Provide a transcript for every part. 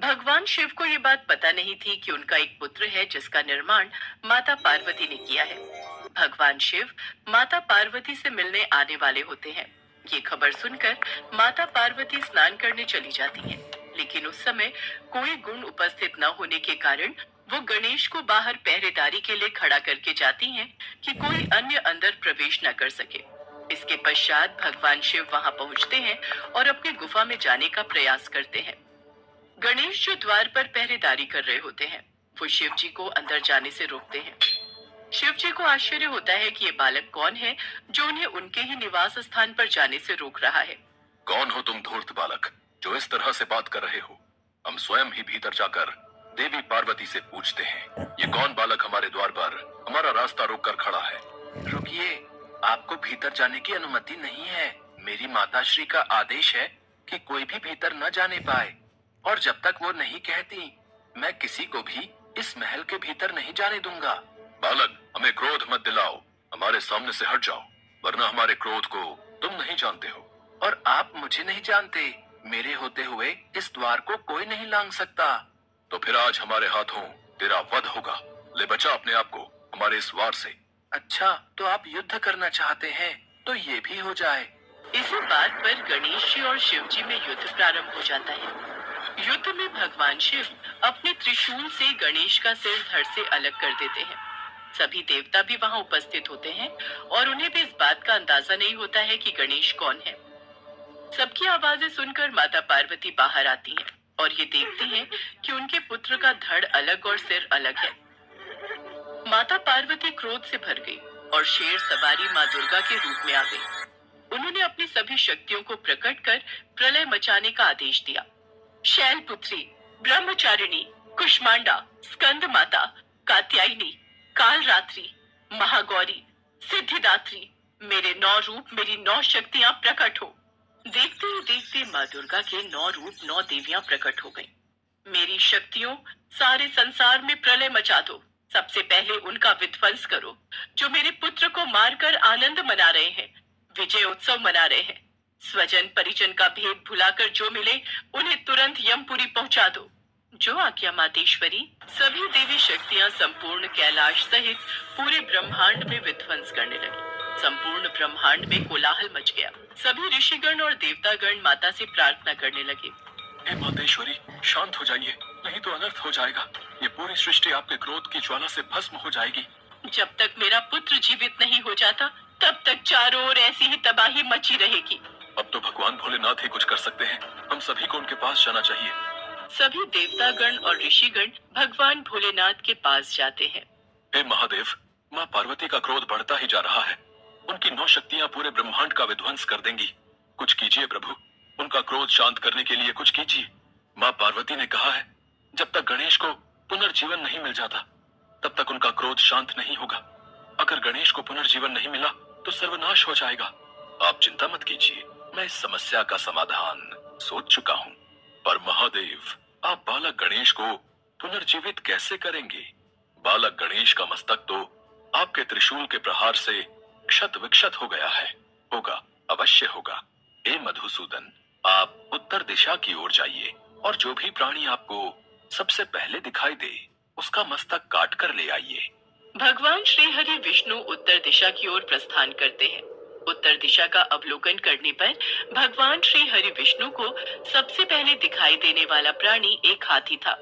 भगवान शिव को ये बात पता नहीं थी कि उनका एक पुत्र है जिसका निर्माण माता पार्वती ने किया है। भगवान शिव माता पार्वती से मिलने आने वाले होते हैं। ये खबर सुनकर माता पार्वती स्नान करने चली जाती हैं, लेकिन उस समय कोई गुण उपस्थित न होने के कारण वो गणेश को बाहर पहरेदारी के लिए खड़ा करके जाती हैं कि कोई अन्य अंदर प्रवेश न कर सके। इसके पश्चात भगवान शिव वहां पहुंचते हैं और अपनी गुफा में जाने का प्रयास करते हैं। गणेश जो द्वार पर पहरेदारी कर रहे होते हैं, वो शिव जी को अंदर जाने से रोकते हैं। शिव जी को आश्चर्य होता है कि ये बालक कौन है जो उन्हें उनके ही निवास स्थान पर जाने से रोक रहा है। कौन हो तुम धूर्त बालक जो इस तरह से बात कर रहे हो? हम स्वयं ही भीतर जाकर देवी पार्वती से पूछते हैं। ये कौन बालक हमारे द्वार पर हमारा रास्ता रोक कर खड़ा है? रुकिए, आपको भीतर जाने की अनुमति नहीं है। मेरी माता श्री का आदेश है कि कोई भी भीतर न जाने पाए, और जब तक वो नहीं कहती मैं किसी को भी इस महल के भीतर नहीं जाने दूंगा। बालक, हमें क्रोध मत दिलाओ, हमारे सामने से हट जाओ, वरना हमारे क्रोध को तुम नहीं जानते हो। और आप मुझे नहीं जानते। मेरे होते हुए इस द्वार को कोई नहीं लांघ सकता। तो फिर आज हमारे हाथों तेरा वध होगा। ले बचा अपने आप को हमारे इस वार से। अच्छा, तो आप युद्ध करना चाहते हैं तो ये भी हो जाए। इसी बात पर गणेश जी और शिव जी में युद्ध प्रारंभ हो जाता है। युद्ध में भगवान शिव अपने त्रिशूल से गणेश का सिर धड़ से अलग कर देते हैं। सभी देवता भी वहां उपस्थित होते हैं और उन्हें भी इस बात का अंदाजा नहीं होता है कि गणेश कौन है। सबकी आवाजें सुनकर माता पार्वती बाहर आती हैं और ये देखती हैं कि उनके पुत्र का धड़ अलग और सिर अलग है। माता पार्वती क्रोध से भर गई और शेर सवारी माँ दुर्गा के रूप में आ गई। उन्होंने अपनी सभी शक्तियों को प्रकट कर प्रलय मचाने का आदेश दिया। शैलपुत्री, ब्रह्मचारिणी, कुष्मांडा, स्कंद माता, कात्यायनी, कालरात्रि, महागौरी, सिद्धिदात्री, मेरे 9 रूप, मेरी 9 शक्तियां प्रकट हो। देखते ही देखते माँ दुर्गा के 9 रूप 9 देवियां प्रकट हो गईं। मेरी शक्तियों, सारे संसार में प्रलय मचा दो। सबसे पहले उनका विध्वंस करो जो मेरे पुत्र को मारकर आनंद मना रहे हैं, विजय उत्सव मना रहे हैं। स्वजन परिजन का भेद भुलाकर जो मिले उन्हें तुरंत यमपुरी पहुंचा दो। जो आज्ञा मातेश्वरी। सभी देवी शक्तियां संपूर्ण कैलाश सहित पूरे ब्रह्मांड में विध्वंस करने लगी। संपूर्ण ब्रह्मांड में कोलाहल मच गया। सभी ऋषिगण और देवतागण माता से प्रार्थना करने लगे। हे मातेश्वरी, शांत हो जाइए, नहीं तो अनर्थ हो जाएगा। ये पूरी सृष्टि आपके क्रोध की ज्वाला से भस्म हो जाएगी। जब तक मेरा पुत्र जीवित नहीं हो जाता तब तक चारों ओर ऐसी ही तबाही मची रहेगी। अब तो भगवान भोलेनाथ ही कुछ कर सकते हैं। हम सभी को उनके पास जाना चाहिए। सभी देवतागण और ऋषिगण भगवान भोलेनाथ के पास जाते हैं। हे महादेव, माँ पार्वती का क्रोध बढ़ता ही जा रहा है। उनकी 9 शक्तियां पूरे ब्रह्मांड का विध्वंस कर देंगी। कुछ कीजिए प्रभु, उनका क्रोध शांत करने के लिए कुछ कीजिए। माँ पार्वती ने कहा है, जब तक गणेश को पुनर्जीवन नहीं मिल जाता तब तक उनका क्रोध शांत नहीं होगा। अगर गणेश को पुनर्जीवन नहीं मिला तो सर्वनाश हो जाएगा। आप चिंता मत कीजिए, मैं इस समस्या का समाधान सोच चुका हूँ। पर महादेव, आप बालक गणेश को पुनर्जीवित कैसे करेंगे? बालक गणेश का मस्तक तो आपके त्रिशूल के प्रहार से क्षत विक्षत हो गया है। होगा, अवश्य होगा। हे मधुसूदन, आप उत्तर दिशा की ओर जाइए और जो भी प्राणी आपको सबसे पहले दिखाई दे उसका मस्तक काट कर ले आइए। भगवान श्री हरि विष्णु उत्तर दिशा की ओर प्रस्थान करते हैं। उत्तर दिशा का अवलोकन करने पर भगवान श्री हरि विष्णु को सबसे पहले दिखाई देने वाला प्राणी एक हाथी था,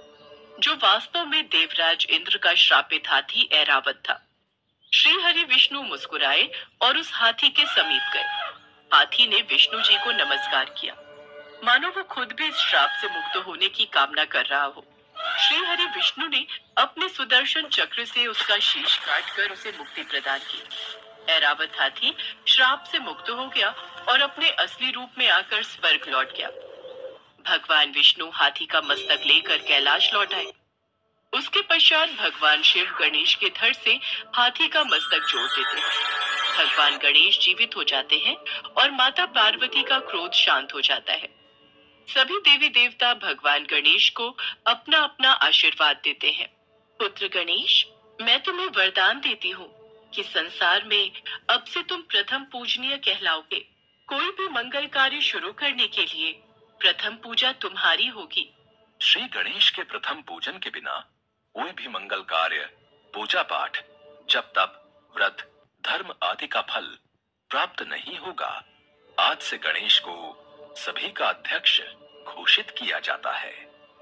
जो वास्तव में देवराज इंद्र का श्रापित हाथी ऐरावत था। श्री हरि विष्णु मुस्कुराए और उस हाथी के समीप गए। हाथी ने विष्णु जी को नमस्कार किया, मानो वो खुद भी इस श्राप से मुक्त होने की कामना कर रहा हो। श्री हरि विष्णु ने अपने सुदर्शन चक्र से उसका शीश काटकर उसे मुक्ति प्रदान की। ऐरावत हाथी श्राप से मुक्त हो गया और अपने असली रूप में आकर स्वर्ग लौट गया। भगवान विष्णु हाथी का मस्तक लेकर कैलाश लौट आए। उसके पश्चात भगवान शिव गणेश के धड़ से हाथी का मस्तक जोड़ देते हैं। भगवान गणेश जीवित हो जाते हैं और माता पार्वती का क्रोध शांत हो जाता है। सभी देवी देवता भगवान गणेश को अपना अपना आशीर्वाद देते हैं। पुत्र गणेश, मैं तुम्हें वरदान देती हूँ कि संसार में अब से तुम प्रथम पूजनीय कहलाओगे। कोई भी मंगल कार्य शुरू करने के लिए प्रथम पूजा तुम्हारी होगी। श्री गणेश के प्रथम पूजन के बिना कोई भी मंगल कार्य, पूजा पाठ, जप तप, व्रत, धर्म आदि का फल प्राप्त नहीं होगा। आज से गणेश को सभी का अध्यक्ष घोषित किया जाता है।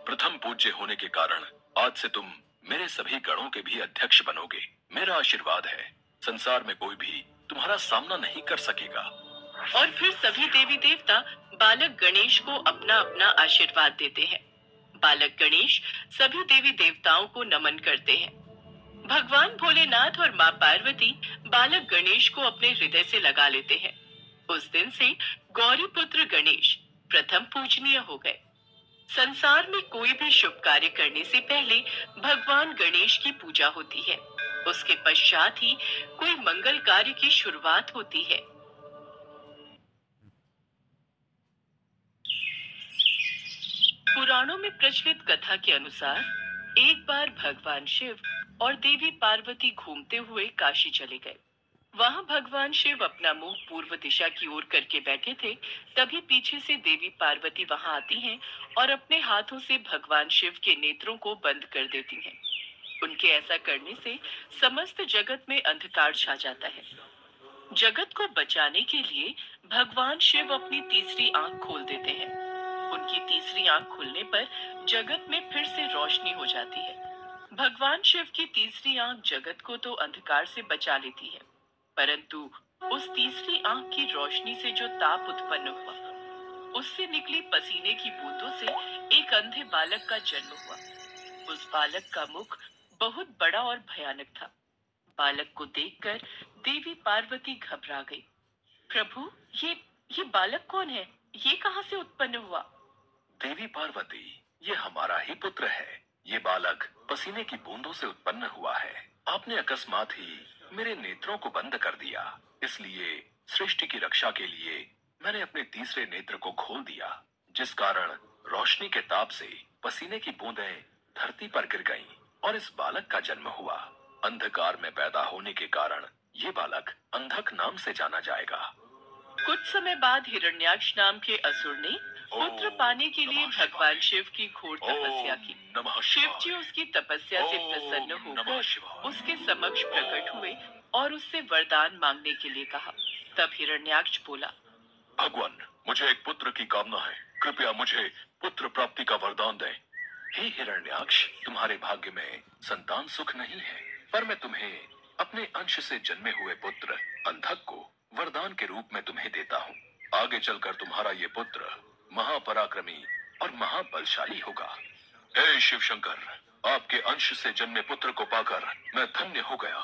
प्रथम पूज्य होने के कारण आज से तुम मेरे सभी गणों के भी अध्यक्ष बनोगे। मेरा आशीर्वाद है, संसार में कोई भी तुम्हारा सामना नहीं कर सकेगा। और फिर सभी देवी देवता बालक गणेश को अपना अपना आशीर्वाद देते हैं। बालक गणेश सभी देवी देवताओं को नमन करते हैं। भगवान भोलेनाथ और माँ पार्वती बालक गणेश को अपने हृदय से लगा लेते हैं। उस दिन से गौरी पुत्र गणेश प्रथम पूजनीय हो गए। संसार में कोई भी शुभ कार्य करने से पहले भगवान गणेश की पूजा होती है। उसके पश्चात ही कोई मंगल कार्य की शुरुआत होती है। पुराणों में प्रचलित कथा के अनुसार एक बार भगवान शिव और देवी पार्वती घूमते हुए काशी चले गए। वहां भगवान शिव अपना मुंह पूर्व दिशा की ओर करके बैठे थे। तभी पीछे से देवी पार्वती वहां आती हैं और अपने हाथों से भगवान शिव के नेत्रों को बंद कर देती हैं। उनके ऐसा करने से समस्त जगत में अंधकार छा जाता है। जगत को बचाने के लिए भगवान शिव अपनी तीसरी आंख खोल देते हैं। उनकी तीसरी आंख खुलने पर जगत में फिर से रोशनी हो जाती है। भगवान शिव की तीसरी आंख जगत को तो अंधकार से बचा लेती है, परंतु उस तीसरी आंख की रोशनी से जो ताप उत्पन्न हुआ, उससे निकली पसीने की बूंदों से एक अंधे बालक का जन्म हुआ। उस बालक का मुख बहुत बड़ा और भयानक था। बालक को देखकर देवी पार्वती घबरा गई। प्रभु, ये बालक कौन है? ये कहाँ से उत्पन्न हुआ? देवी पार्वती, ये हमारा ही पुत्र है। ये बालक पसीने की बूंदों से उत्पन्न हुआ है। आपने अकस्मात ही मेरे नेत्रों को बंद कर दिया, इसलिए सृष्टि की रक्षा के लिए मैंने अपने तीसरे नेत्र को खोल दिया, जिस कारण रोशनी के ताप से पसीने की बूंदें धरती पर गिर गईं और इस बालक का जन्म हुआ। अंधकार में पैदा होने के कारण ये बालक अंधक नाम से जाना जाएगा। कुछ समय बाद हिरण्याक्ष नाम के असुर ने पुत्र पाने के लिए भगवान शिव की घोर तपस्या की। शिव जी उसकी तपस्या से प्रसन्न होकर उसके समक्ष प्रकट हुए और उससे वरदान मांगने के लिए कहा। तब हिरण्याक्ष बोला, भगवान, मुझे एक पुत्र की कामना है, कृपया मुझे पुत्र प्राप्ति का वरदान दें। हे हिरण्याक्ष, तुम्हारे भाग्य में संतान सुख नहीं है, पर मैं तुम्हें अपने अंश से जन्मे हुए पुत्र अंधक को वरदान के रूप में तुम्हें देता हूँ। आगे चलकर तुम्हारा ये पुत्र महापराक्रमी और महाबलशाली होगा। हे शिव शंकर, आपके अंश से जन्मे पुत्र को पाकर मैं धन्य हो गया।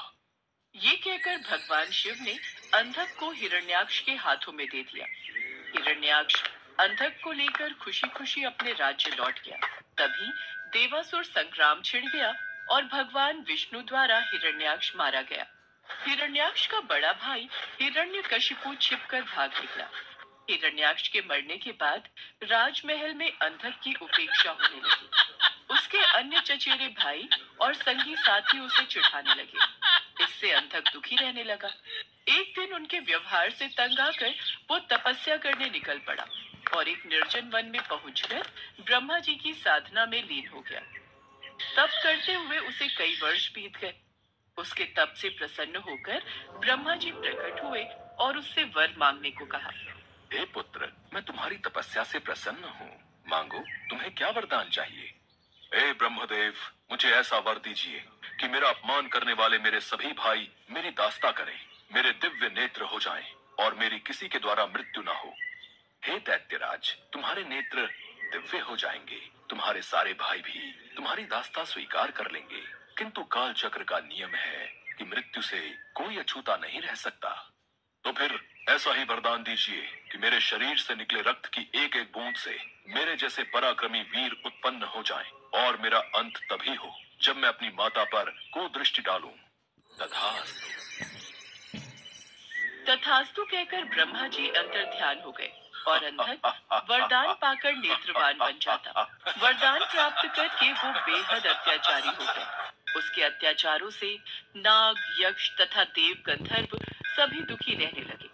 ये कहकर भगवान शिव ने अंधक को हिरण्याक्ष के हाथों में दे दिया। हिरण्याक्ष अंधक को लेकर खुशी खुशी अपने राज्य लौट गया। तभी देवासुर संग्राम छिड़ गया और भगवान विष्णु द्वारा हिरण्याक्ष मारा गया। हिरण्याक्ष का बड़ा भाई हिरण्यकशिपु छिपकर भाग निकला। हिरण्याक्ष के मरने के बाद राजमहल में अंधक की उपेक्षा होने लगी। उसके अन्य चचेरे भाई और संगी साथी उसे चिढ़ाने लगे। इससे अंधक दुखी रहने लगा। एक दिन उनके व्यवहार से तंग आकर वो तपस्या करने निकल पड़ा और एक निर्जन वन में पहुंचकर ब्रह्मा जी की साधना में लीन हो गया। तप करते हुए उसे कई वर्ष बीत गए। उसके तप से प्रसन्न होकर ब्रह्मा जी प्रकट हुए और उससे वर मांगने को कहा। हे पुत्र, मैं तुम्हारी तपस्या से प्रसन्न हूँ, मांगो, तुम्हें क्या वरदान चाहिए? हे ब्रह्मदेव, मुझे ऐसा वर दीजिए कि मेरा अपमान करने वाले मेरे सभी भाई मेरी दास्ता करें, मेरे दिव्य नेत्र हो जाएं और मेरी किसी के द्वारा मृत्यु न हो। हे दैत्यराज, तुम्हारे नेत्र दिव्य हो जाएंगे, तुम्हारे सारे भाई भी तुम्हारी दास्ता स्वीकार कर लेंगे, किंतु काल चक्र का नियम है कि मृत्यु से कोई अछूता नहीं रह सकता। तो फिर ऐसा ही वरदान दीजिए कि मेरे शरीर से निकले रक्त की एक एक बूंद से मेरे जैसे पराक्रमी वीर उत्पन्न हो जाएं और मेरा अंत तभी हो जब मैं अपनी माता पर कुदृष्टि डालूं। तथास्तु। तथास्तु कहकर ब्रह्मा जी अंतर ध्यान हो गए और अंधक वरदान पाकर नेत्रवान बन जाता। वरदान प्राप्त करके वो बेहद अत्याचारी हो गए। उसके अत्याचारों से नाग, यक्ष तथा देव गंधर्व सभी दुखी रहने लगे।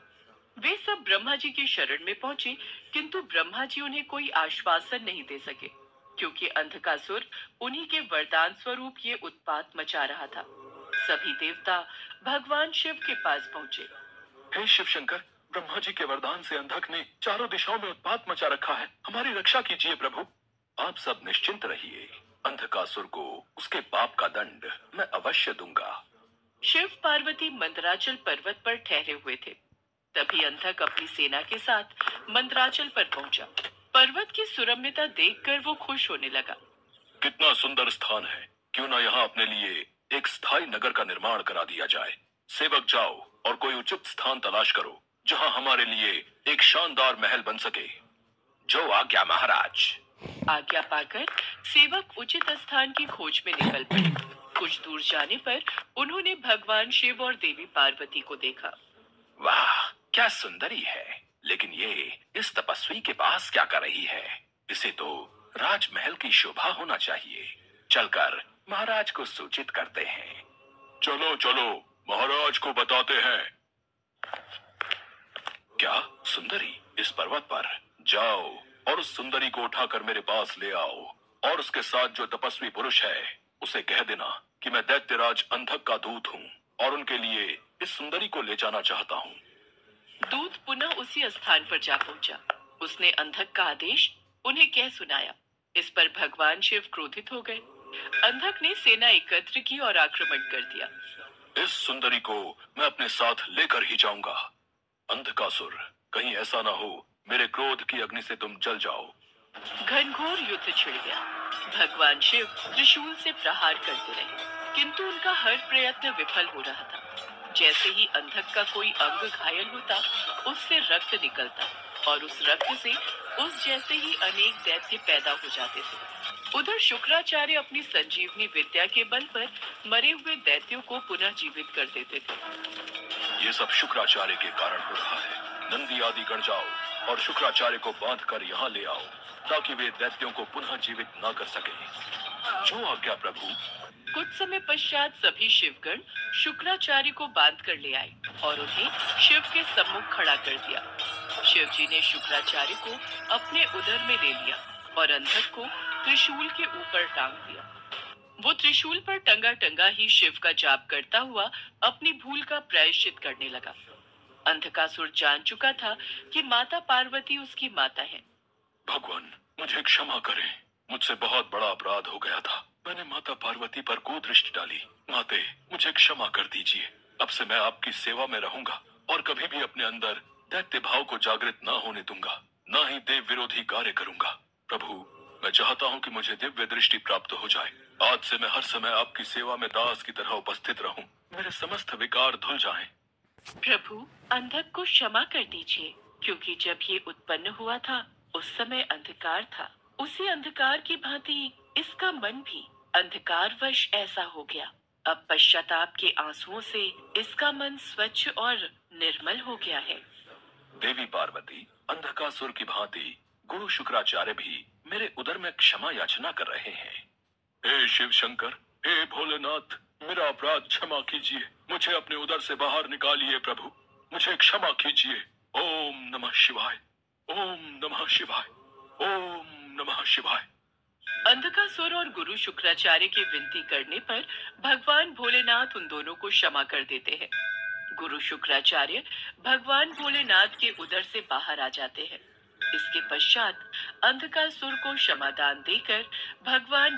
वे सब ब्रह्मा जी की शरण में पहुंचे, किंतु ब्रह्मा जी उन्हें कोई आश्वासन नहीं दे सके। क्योंकि अंधकासुर उन्हीं के वरदान स्वरूप ये उत्पात मचा रहा था। सभी देवता भगवान शिव के पास पहुंचे। हे शिव शंकर, ब्रह्मा जी के वरदान से अंधक ने चारों दिशाओं में उत्पात मचा रखा है। हमारी रक्षा कीजिए प्रभु। आप सब निश्चिंत रहिए, अंधकासुर को उसके पाप का दंड मैं अवश्य दूंगा। शिव पार्वती मंदराचल पर्वत पर ठहरे हुए थे। तभी अंधक अपनी सेना के साथ मंदराचल पर पहुंचा। पर्वत की सुरम्यता देखकर वो खुश होने लगा। कितना सुंदर स्थान है, क्यों ना यहाँ अपने लिए एक स्थायी नगर का निर्माण करा दिया जाए। सेवक जाओ और कोई उचित स्थान तलाश करो जहाँ हमारे लिए एक शानदार महल बन सके। जो आज्ञा महाराज। आज्ञा पाकर सेवक उचित स्थान की खोज में निकल पड़े। कुछ दूर जाने पर उन्होंने भगवान शिव और देवी पार्वती को देखा। वाह, क्या सुंदरी है, लेकिन ये इस तपस्वी के पास क्या कर रही है? इसे तो राजमहल की शोभा होना चाहिए। चलकर महाराज को सूचित करते हैं। चलो चलो, महाराज को बताते हैं। क्या सुंदरी इस पर्वत पर? जाओ और उस सुंदरी को उठाकर मेरे पास ले आओ, और उसके साथ जो तपस्वी पुरुष है उसे कह देना कि मैं दैत्यराज अंधक का दूत हूँ और उनके लिए इस सुंदरी को ले जाना चाहता हूँ। दूत पुनः उसी स्थान पर जा पहुंचा। उसने अंधक का आदेश उन्हें कह सुनाया। इस पर भगवान शिव क्रोधित हो गए। अंधक ने सेना एकत्र की और आक्रमण कर दिया। इस सुंदरी को मैं अपने साथ लेकर ही जाऊंगा। अंधकासुर, कहीं ऐसा ना हो मेरे क्रोध की अग्नि से तुम जल जाओ। घनघोर युद्ध छिड़ गया। भगवान शिव त्रिशूल से प्रहार करते रहे, किंतु उनका हर प्रयत्न विफल हो रहा था। जैसे ही अंधक का कोई अंग घायल होता, उससे रक्त निकलता और उस रक्त से उस जैसे ही अनेक दैत्य पैदा हो जाते थे। उधर शुक्राचार्य अपनी संजीवनी विद्या के बल पर मरे हुए दैत्यों को पुनः जीवित कर देते थे। ये सब शुक्राचार्य के कारण हो रहा है। नंदी आदि गण जाओ और शुक्राचार्य को बांधकर यहाँ ले आओ, ताकि वे दैत्यों को पुनः जीवित न कर सके। जो आज्ञा प्रभु। कुछ समय पश्चात सभी शिवगण शुक्राचार्य को बांध कर ले आए और उन्हें शिव के सम्मुख खड़ा कर दिया। शिव जी ने शुक्राचार्य को अपने उदर में ले लिया और अंधक को त्रिशूल के ऊपर टांग दिया। वो त्रिशूल पर टंगा टंगा ही शिव का जाप करता हुआ अपनी भूल का प्रायश्चित करने लगा। अंधकासुर जान चुका था कि माता पार्वती उसकी माता है। भगवान, मुझे क्षमा करें, मुझसे बहुत बड़ा अपराध हो गया था। मैंने माता पार्वती पर कुदृष्टि डाली। माते, मुझे क्षमा कर दीजिए। अब से मैं आपकी सेवा में रहूंगा और कभी भी अपने अंदर दैत्य भाव को जागृत न होने दूंगा, न ही देव विरोधी कार्य करूंगा। प्रभु, मैं चाहता हूँ कि मुझे दिव्य दृष्टि प्राप्त हो जाए। आज से मैं हर समय आपकी सेवा में दास की तरह उपस्थित रहूं। मेरे समस्त विकार धुल जाएं। प्रभु, अंधक को क्षमा कर दीजिए, क्योंकि जब ये उत्पन्न हुआ था उस समय अंधकार था। उसी अंधकार की भांति इसका मन भी अंधकारवश ऐसा हो गया। अब पश्चाताप के आंसुओं से इसका मन स्वच्छ और निर्मल हो गया है। देवी पार्वती, अंधकासुर की भांति गुरु शुक्राचार्य भी मेरे उदर में क्षमा याचना कर रहे हैं। हे शिव शंकर, हे भोलेनाथ, मेरा अपराध क्षमा कीजिए। मुझे अपने उदर से बाहर निकालिए प्रभु, मुझे क्षमा कीजिए। ओम नमः शिवाय, ओम नमः शिवाय, ओम नमः शिवाय। अंधकासुर और गुरु शुक्राचार्य की विनती करने पर भगवान भोलेनाथ उन दोनों को क्षमा कर देते हैं। गुरु शुक्राचार्य भगवान भोलेनाथ के उदर से बाहर आ जाते हैं। इसके पश्चात अंधकासुर को क्षमादान देकर भगवान